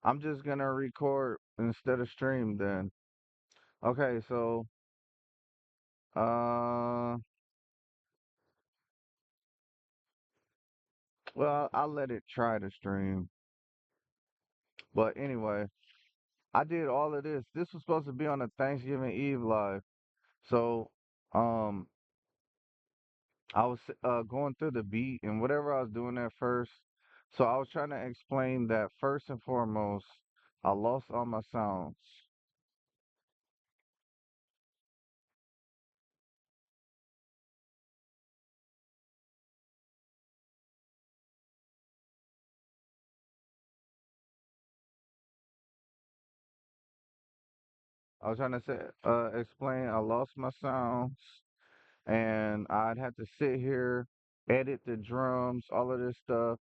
I'm just gonna record instead of stream then. Okay, so uh well, I'll let it try to stream. But anyway, I did all of this. This was supposed to be on a Thanksgiving Eve live. So um I was going through the beat and whatever I was doing at first. So I was trying to explain that first and foremost, I lost all my sounds. I was trying to say explain I lost my sounds and I'd have to sit here, edit the drums, all of this stuff.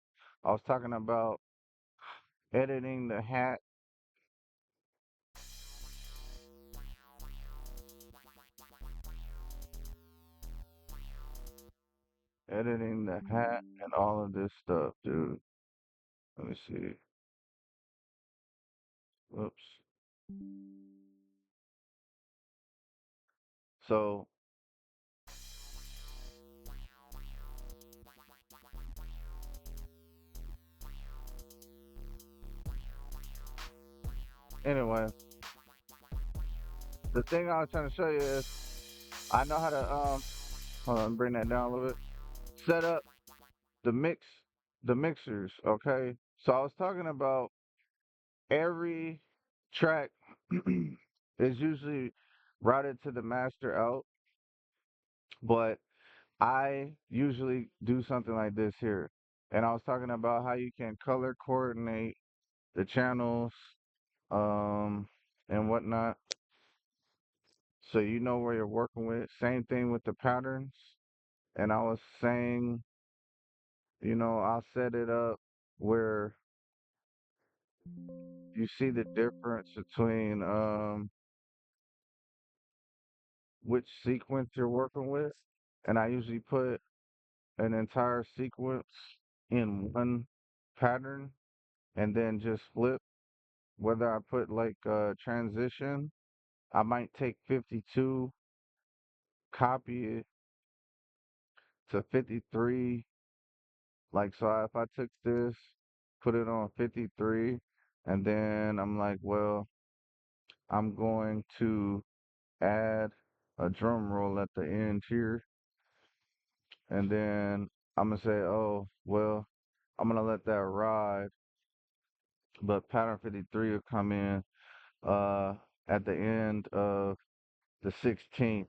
I was talking about editing the hat, editing the hat, and all of this stuff, dude. Let me see. Whoops. So anyway, the thing I was trying to show you is I know how to hold on, bring that down a little bit. Set up the the mixers. Okay. So I was talking about every track is usually routed to the master out, but I usually do something like this here. And I was talking about how you can color coordinate the channels, um, and whatnot. So you know where you're working with. Same thing with the patterns. And I was saying, I'll set it up where you see the difference between which sequence you're working with. And I usually put an entire sequence in one pattern and then just flip. Whether I put like transition, I might take 52, copy it to 53. Like, so if I took this, put it on 53, and then I'm like, well, I'm going to add a drum roll at the end here. And then I'm going to say, oh, well, I'm going to let that ride. But pattern 53 will come in uh, at the end of the 16th.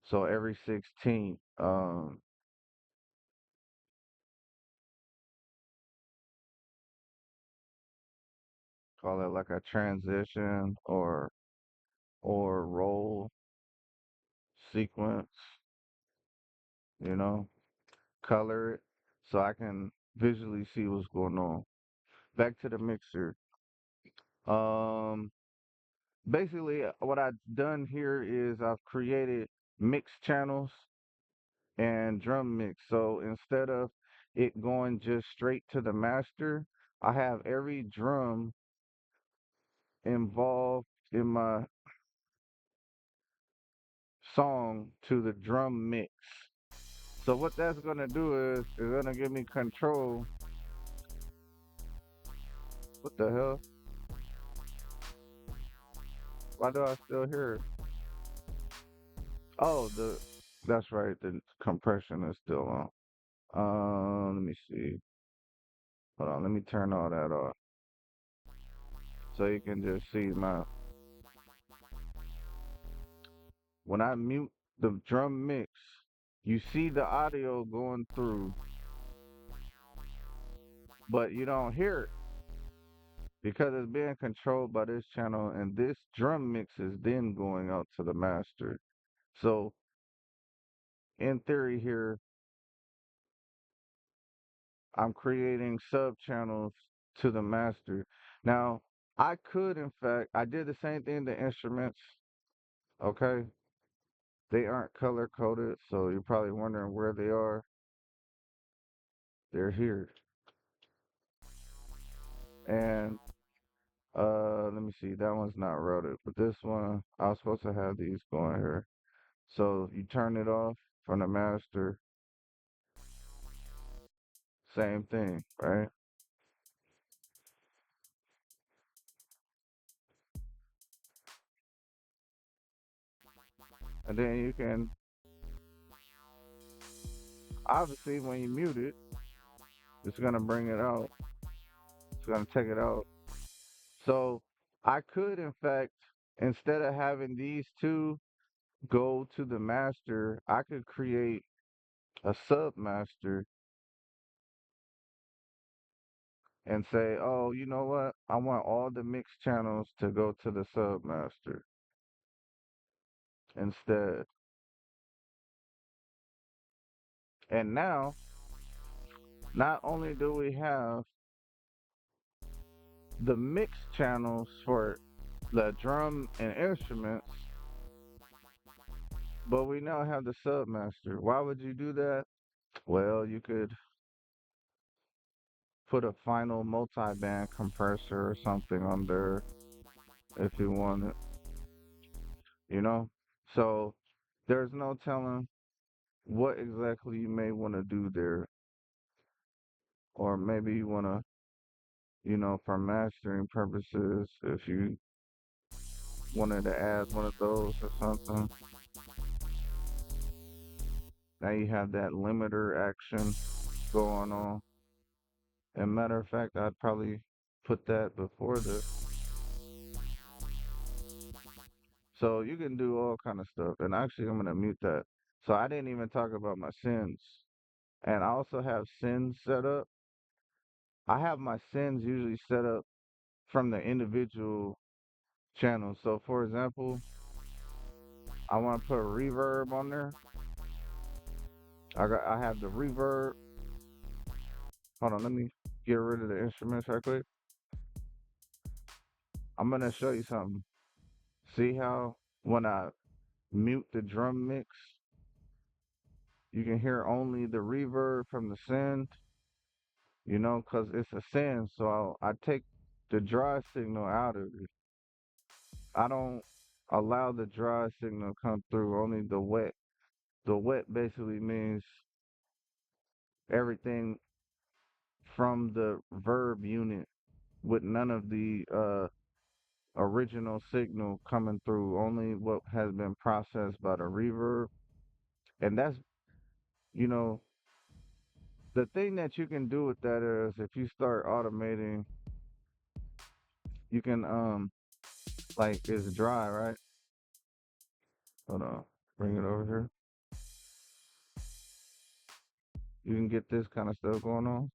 So every 16th, call it like a transition or roll sequence, you know, color it so I can visually see what's going on. Back to the mixer. Um, basically, what I've done here is I've created mix channels and drum mix. So instead of it going just straight to the master, I have every drum involved in my song to the drum mix. So what that's gonna do is it's gonna give me control. What the hell? Why do I still hear it? Oh, that's right. The compression is still on. Let me see. Hold on. Let me turn all that off so you can just see my. When I mute the drum mix, you see the audio going through, but you don't hear it because it's being controlled by this channel, and this drum mix is then going out to the master. So in theory here, I'm creating sub channels to the master. Now, I could, in fact, I did the same thing to instruments. Okay, they aren't color coded, so you're probably wondering where they are. They're here, and let me see. That one's not routed, but this one, I was supposed to have these going here. So you turn it off from the master, same thing, right? And then you can, obviously, when you mute it, it's gonna bring it out. It's gonna take it out. So I could, in fact, instead of having these two go to the master, I could create a sub master and say, oh, you know what? I want all the mix channels to go to the sub master instead. And now, not only do we have the mix channels for the drum and instruments, but we now have the sub master. Why would you do that? Well, you could put a final multi-band compressor or something on there if you want it, you know? So there's no telling what exactly you may want to do there. Or maybe you want to, for mastering purposes, if you wanted to add one of those or something. Now you have that limiter action going on. And matter of fact, I'd probably put that before the. So you can do all kind of stuff. And actually, I'm gonna mute that. So I didn't even talk about my sins. And I also have sins set up. I have my sins usually set up from the individual channels. So for example, I want to put a reverb on there. I have the reverb. Hold on, let me get rid of the instruments right quick. I'm gonna show you something. See how when I mute the drum mix, you can hear only the reverb from the send, because it's a send. So I take the dry signal out of it. I don't allow the dry signal to come through, only the wet. The wet basically means everything from the verb unit with none of the original signal coming through, only what has been processed by the reverb. And that's, you know, the thing that you can do with that is if you start automating, you can like it's dry, right? Hold on, bring it over here. You can get this kind of stuff going on.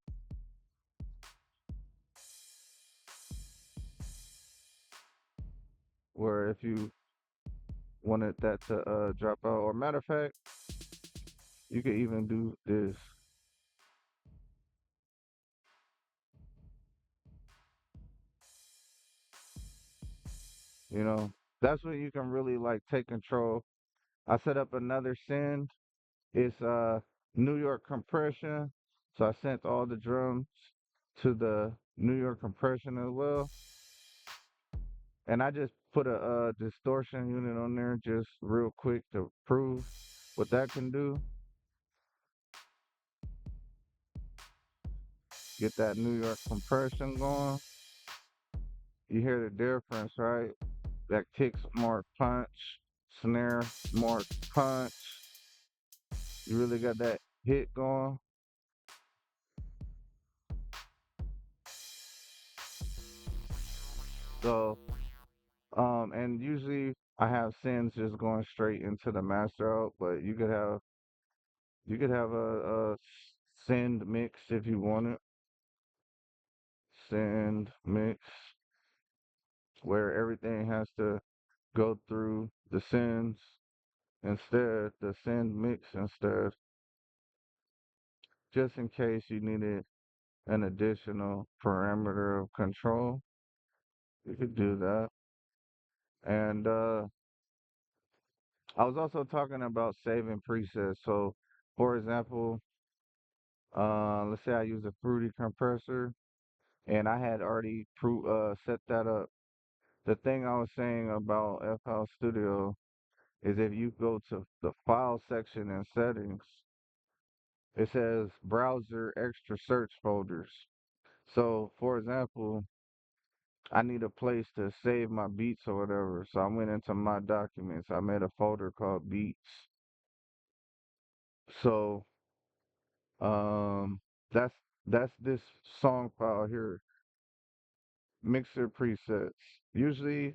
Where if you wanted that to drop out, or matter of fact, you could even do this. You know, that's when you can really like take control. I set up another send. It's New York compression. So I sent all the drums to the New York compression as well. And I just put a distortion unit on there just real quick to prove what that can do. Get that New York compression going. You hear the difference, right? That kicks more punch, snare more punch. You really got that hit going. So, and usually I have sends just going straight into the master out, but you could have a send mix if you want it. Send mix where everything has to go through the sends instead, the send mix instead, just in case you needed an additional parameter of control. You could do that. And I was also talking about saving presets. So, for example, let's say I use a Fruity compressor, and I had already set that up the thing I was saying about FL Studio is if you go to the file section and settings, it says browser extra search folders. So, for example, I need a place to save my beats or whatever. So I went into my documents. I made a folder called beats. So, um, that's that's this song file here, mixer presets. Usually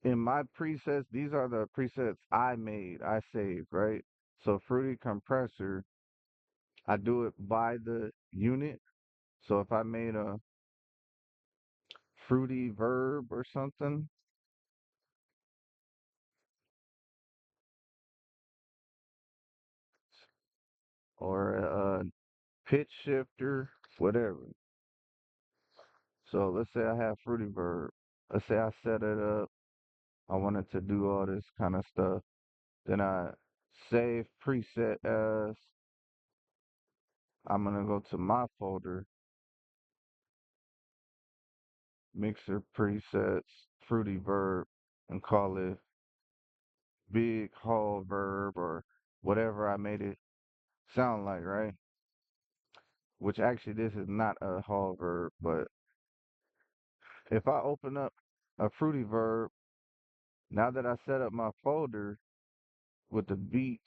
in my presets, these are the presets I made, I saved, right? So Fruity Compressor, I do it by the unit. So if I made a fruity verb or something, or a pitch shifter, whatever. So let's say I have fruity verb. Let's say I set it up. I wanted to do all this kind of stuff. Then I save preset as, I'm gonna go to my folder, mixer presets, fruity verb, and call it big hall verb or whatever I made it sound like, right? Which actually this is not a hall verb, but if I open up a fruity verb, now that I set up my folder with the beats,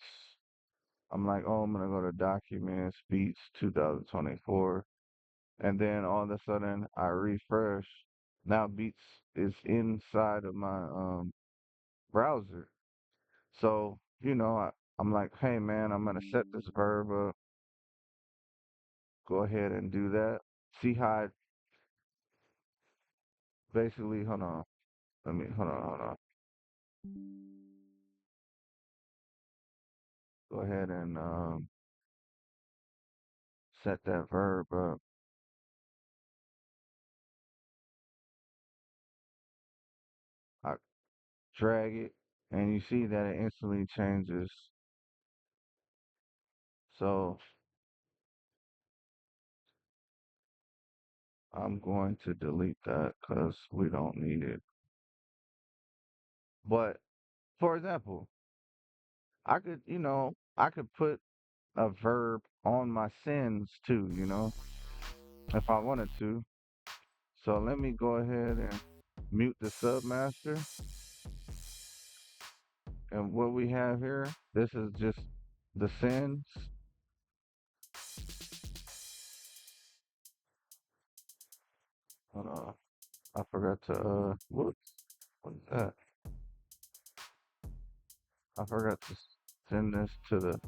I'm like, oh, I'm gonna go to documents, beats 2024, and then all of a sudden I refresh. Now beats is inside of my browser. So, I'm like, hey man, I'm gonna set this verb up, go ahead and do that. See how it basically, hold on. Hold on. Go ahead and set that verb up. I drag it, and you see that it instantly changes. So I'm going to delete that because we don't need it. But for example, I could put a verb on my sends too, if I wanted to. So let me go ahead and mute the submaster. And what we have here, this is just the sends. Hold on. I forgot to, whoops. What is that? I forgot to send this to the,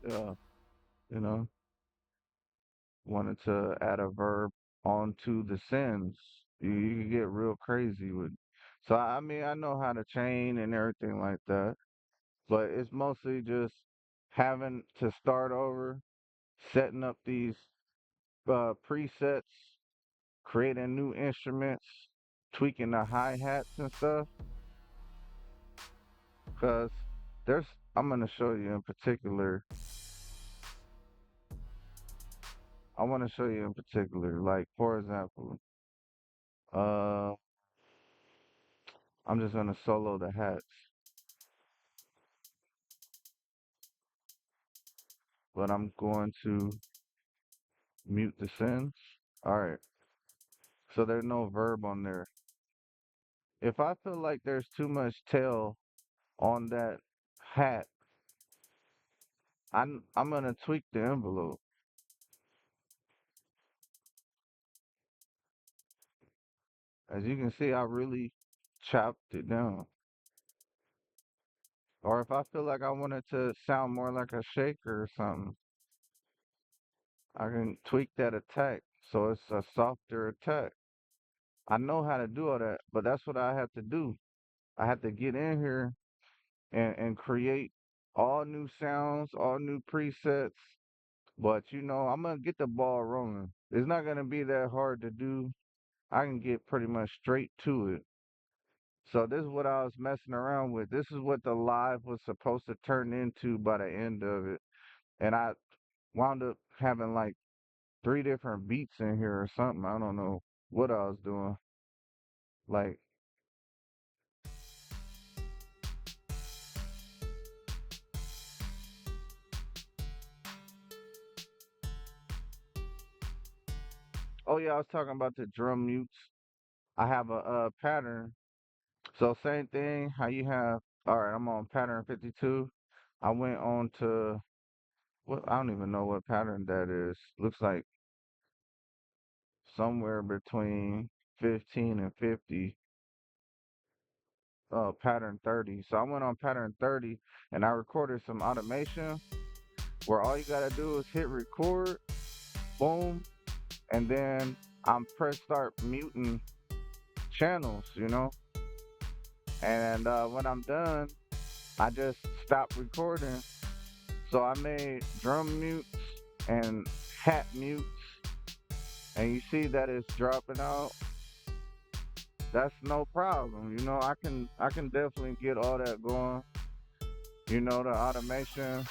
uh, you know, wanted to add a verb onto the sends. You can get real crazy with. So I mean, I know how to chain and everything like that, but it's mostly just having to start over, setting up these presets, creating new instruments, tweaking the hi hats and stuff. Cause there's, I'm gonna show you in particular. I want to show you in particular, like for example, uh, I'm just gonna solo the hats, but I'm going to mute the sends. All right, so there's no verb on there. If I feel like there's too much tail on that hat, I'm gonna tweak the envelope. As you can see, I really chopped it down. Or if I feel like I want it to sound more like a shaker or something, I can tweak that attack so it's a softer attack. I know how to do all that, but that's what I have to do. I have to get in here and create all new sounds, all new presets. But I'm gonna get the ball rolling. It's not gonna be that hard to do. I can get pretty much straight to it. So this is what I was messing around with. This is what the live was supposed to turn into by the end of it. And I wound up having like three different beats in here or something. I don't know what I was doing. Like, oh yeah, I was talking about the drum mutes. I have a pattern. So same thing, how you have, all right, I'm on pattern 52. I went on to, what, I don't even know what pattern that is. Looks like somewhere between 15 and 50, pattern 30. So I went on pattern 30 and I recorded some automation where all you gotta do is hit record, boom, and then I'm press start muting channels, and when I'm done, I just stop recording. So I made drum mutes and hat mutes, and you see that it's dropping out. That's no problem. I can definitely get all that going. The automation.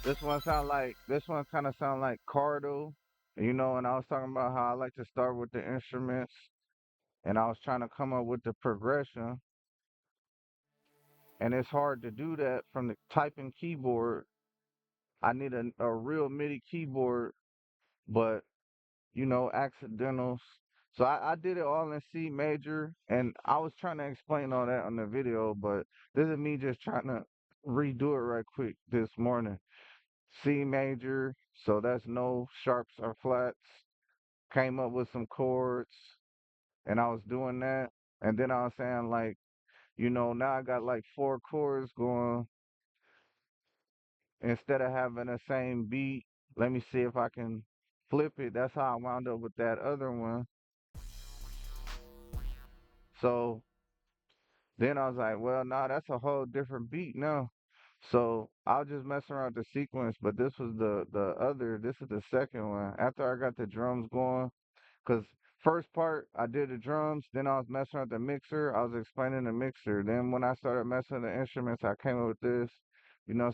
This one kind of sound like Cardo. And I was talking about how I like to start with the instruments, and I was trying to come up with the progression, and it's hard to do that from the typing keyboard. I need a real MIDI keyboard, but accidentals. So I did it all in C major, and I was trying to explain all that on the video, but this is me just trying to redo it right quick this morning. C major, so that's no sharps or flats. Came up with some chords, and I was doing that, and then I was saying like, now I got like four chords going instead of having the same beat. Let me see if I can flip it. That's how I wound up with that other one. So then I was like, well, nah, that's a whole different beat now. So I was just messing around with the sequence, but this was this is the second one. After I got the drums going, cause first part I did the drums, then I was messing with the mixer. I was explaining the mixer. Then when I started messing with the instruments, I came up with this.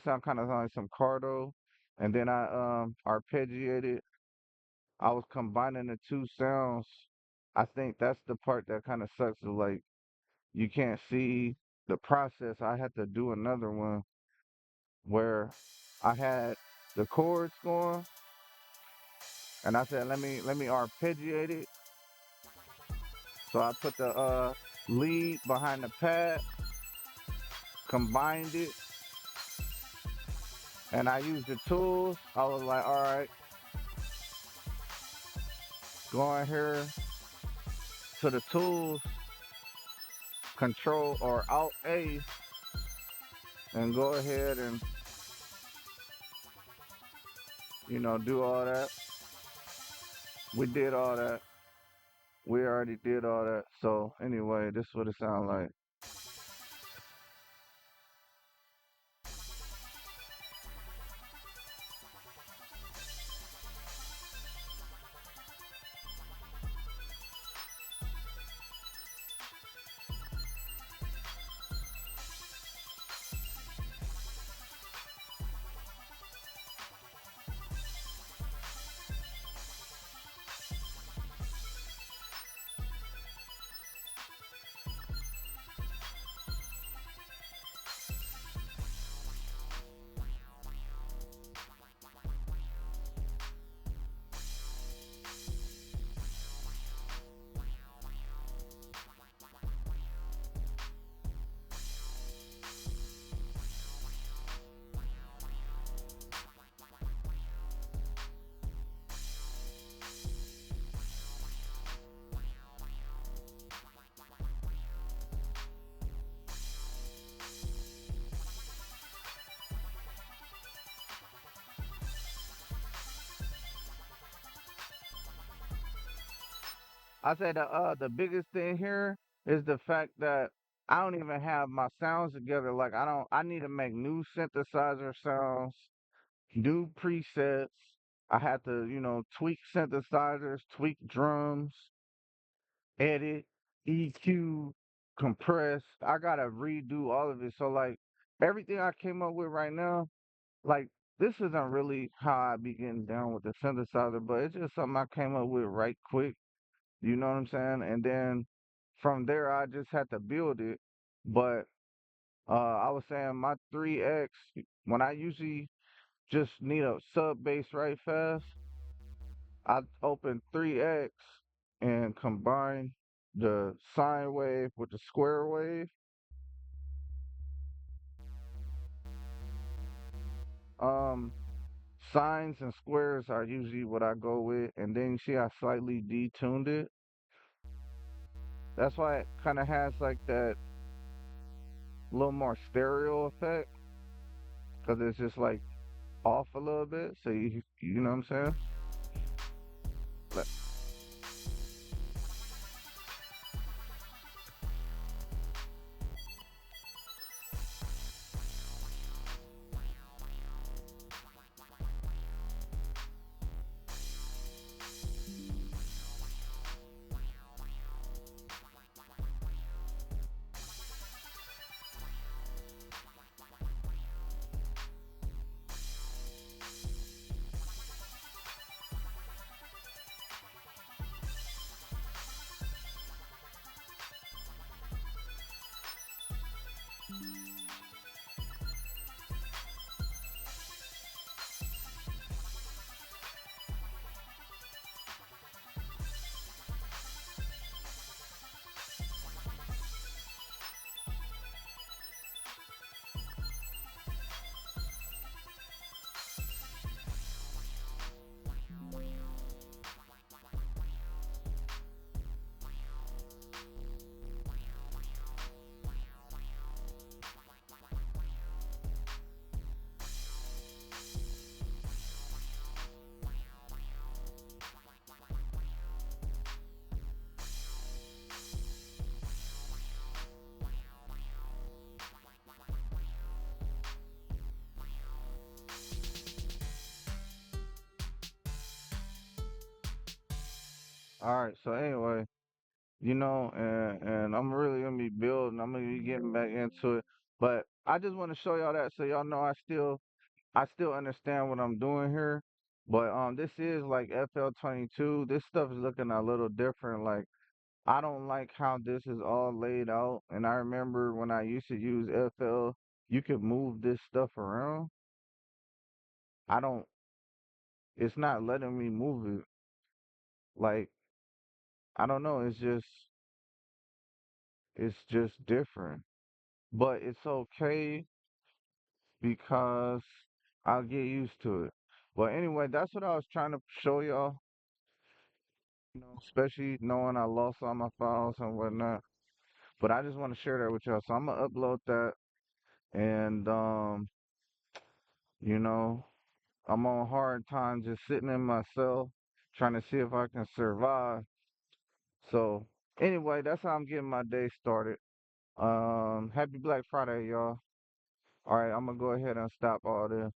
Sound kind of like some Cardo, and then I arpeggiated. I was combining the two sounds. I think that's the part that kind of sucks. Is like you can't see the process. I had to do another one where I had the chords going, and I said, let me arpeggiate it. So I put the lead behind the pad, combined it, and I used the tools. I was like, all right, go in here to the tools, Control or Alt A, and go ahead and do all that. We did all that. We already did all that. So anyway, this is what it sounds like. I said the biggest thing here is the fact that I don't even have my sounds together. Like I need to make new synthesizer sounds, new presets. I had to, tweak synthesizers, tweak drums, edit, EQ, compress. I gotta redo all of it. So like everything I came up with right now, like this isn't really how I be getting down with the synthesizer, but it's just something I came up with right quick. You know what I'm saying? And then from there I just had to build it. But I was saying my 3X, when I usually just need a sub bass right fast, I open 3X and combine the sine wave with the square wave. Um, Sines and squares are usually what I go with, and then you see I slightly detuned it. That's why it kind of has like that little more stereo effect, because it's just like off a little bit. So you know what I'm saying? Like, all right. So anyway, and I'm really gonna be building. I'm gonna be getting back into it. But I just want to show y'all that so y'all know I still understand what I'm doing here. But this is like FL22. This stuff is looking a little different. Like I don't like how this is all laid out. And I remember when I used to use FL, you could move this stuff around. I don't. It's not letting me move it. Like I don't know. It's just different. But it's okay because I'll get used to it. But anyway, that's what I was trying to show y'all. Especially knowing I lost all my files and whatnot. But I just want to share that with y'all. So I'm gonna upload that, and you know, I'm on hard time just sitting in my cell, trying to see if I can survive. So anyway, that's how I'm getting my day started. Happy Black Friday, y'all. All right, I'm gonna go ahead and stop all this.